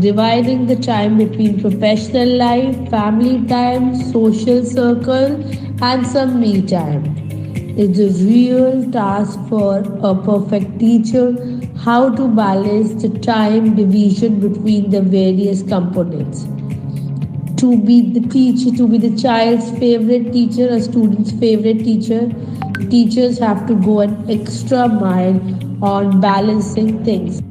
dividing the time between professional life, family time, social circle, and some me time. It's a real task for a perfect teacher how to balance the time division between the various components. To be the teacher, to be the child's favorite teacher, a student's favorite teacher, teachers have to go an extra mile on balancing things.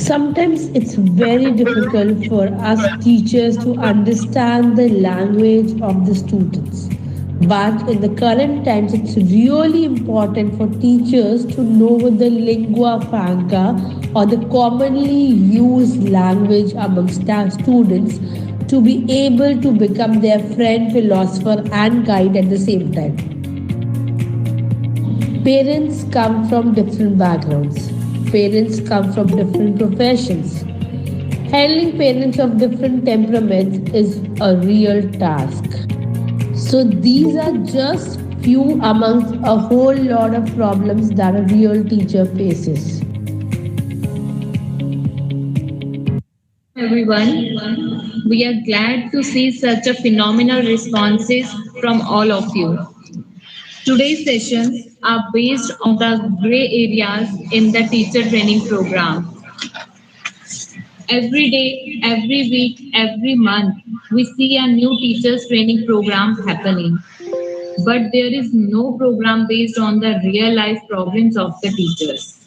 Sometimes it's very difficult for us teachers to understand the language of the students. But in the current times, it's really important for teachers to know the lingua franca or the commonly used language amongst our students to be able to become their friend, philosopher, and guide at the same time. Parents come from different backgrounds. Parents come from different professions. Handling parents of different temperaments is a real task. So these are just few amongst a whole lot of problems that a real teacher faces. Everyone, we are glad to see such a phenomenal responses from all of you. Today's sessions are based on the gray areas in the teacher training program. Every day, every week, every month, we see a new teachers training program happening. But there is no program based on the real life problems of the teachers.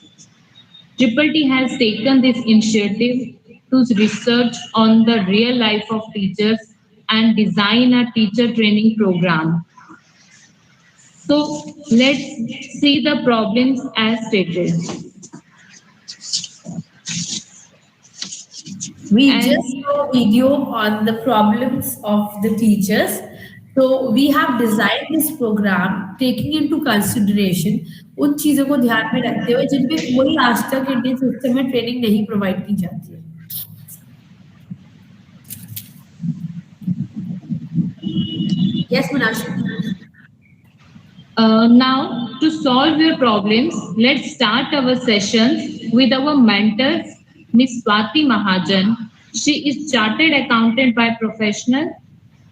Triple T has taken this initiative to research on the real life of teachers and design a teacher training program. So let's see the problems as stated. We just saw a video on the problems of the teachers. So we have designed this program taking into consideration उन चीजों को ध्यान में रखते हुए जिनपे कोई आज तक इंडियन सिस्टम में ट्रेनिंग नहीं प्रोवाइड की जाती है. Yes, Meenakshi. Now, to solve your problems, let's start our sessions with our mentor, Ms. Swati Mahajan. She is chartered accountant by professional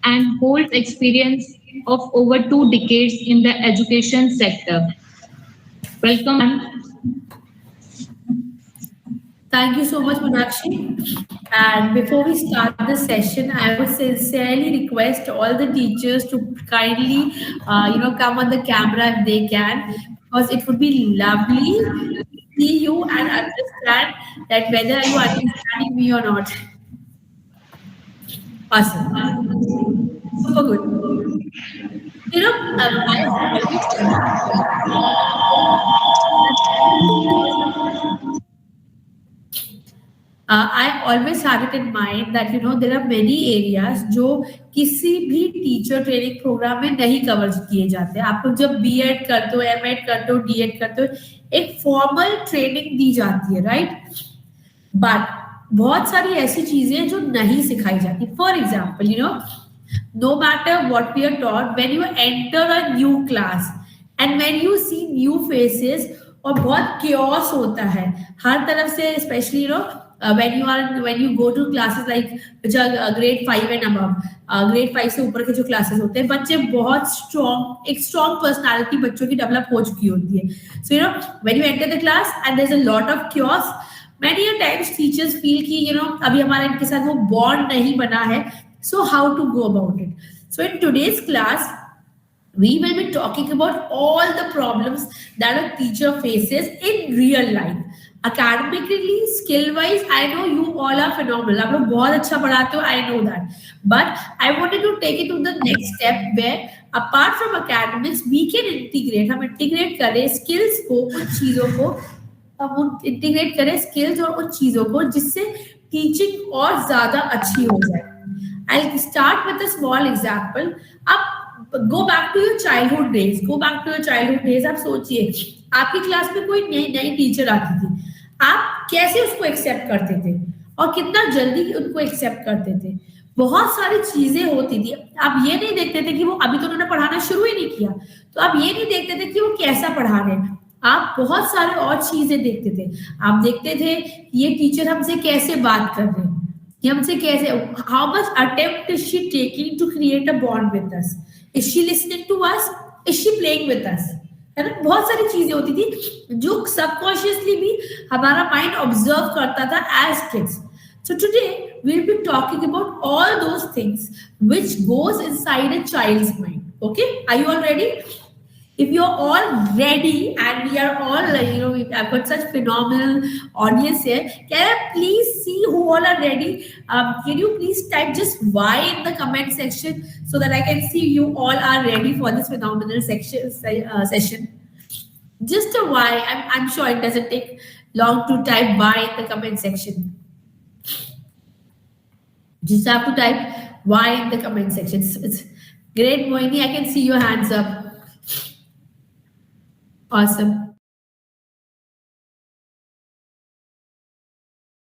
and holds experience of over 2 decades in the education sector. Welcome. Thank you so much, Meenakshi. And before we start the session, I would sincerely request all the teachers to kindly, come on the camera if they can, because it would be lovely to see you and understand that whether you are understanding me or not. Awesome. Super good. I always have it in mind that there are many areas जो किसी भी teacher training programme में नहीं cover किए जाते. आप लोग जब B.Ed करते हो, M.Ed करते हो, D.Ed करते हो, एक फॉर्मल ट्रेनिंग दी जाती है, राइट? बट बहुत सारी ऐसी चीजें जो नहीं सिखाई जाती. For example, no matter what we are taught, when you enter a new class and when you see new faces, और बहुत chaos होता है हर तरफ से, especially when you go to classes like grade 5 and above, grade 5 से ऊपर के जो classes होते हैं, बच्चे बहुत strong personality बच्चों की develop हो चुकी होती है. So when you enter the class and there's a lot of chaos, many a times teachers feel कि अभी हमारे इनके साथ वो bond नहीं बना है. So how to go about it? So in today's class, we will be talking about all the problems that a teacher faces in real life. Academically, skill-wise, I know you all are phenomenal. आप लोग बहुत अच्छा पढ़ाते हो, I know that. But I wanted to take it to the next step where, apart from academics, we can integrate. हम integrate करें skills को, उन चीजों को, हम integrate करें skills और उन चीजों को जिससे teaching और ज़्यादा अच्छी हो जाए. I'll start with a small example. अब go back to your childhood days. Go back to your childhood days. आप सोचिए, आपकी क्लास में कोई नई टीचर आती थी, आप कैसे उसको एक्सेप्ट करते थे और कितना जल्दी उनको एक्सेप्ट करते थे. बहुत सारी चीजें होती थी. आप ये नहीं देखते थे कि वो अभी तो उन्होंने पढ़ाना शुरू ही नहीं किया, तो आप ये नहीं देखते थे कि वो कैसा पढ़ा रहे हैं. आप बहुत सारे और चीजें देखते थे। आप देखते थे ये टीचर हमसे कैसे बात कर रहे हैं, कि हमसे कैसे, how much attempt is she taking to create a bond with us, is she listening to us, is she playing with us, है ना। बहुत सारी चीजें होती थी जो सबकॉन्शियसली भी हमारा माइंड ऑब्जर्व करता था as kids. So today we'll be talking about all those things which goes inside a child's mind. Okay, are you all ready? If you're all ready, and we are all, I've got such phenomenal audience here. Can I please see who all are ready? Can you please type just Y in the comment section so that I can see you all are ready for this phenomenal session? Just a Y. I'm sure it doesn't take long to type Y in the comment section. Just have to type Y in the comment section. It's great, Moini. I can see your hands up. Awesome.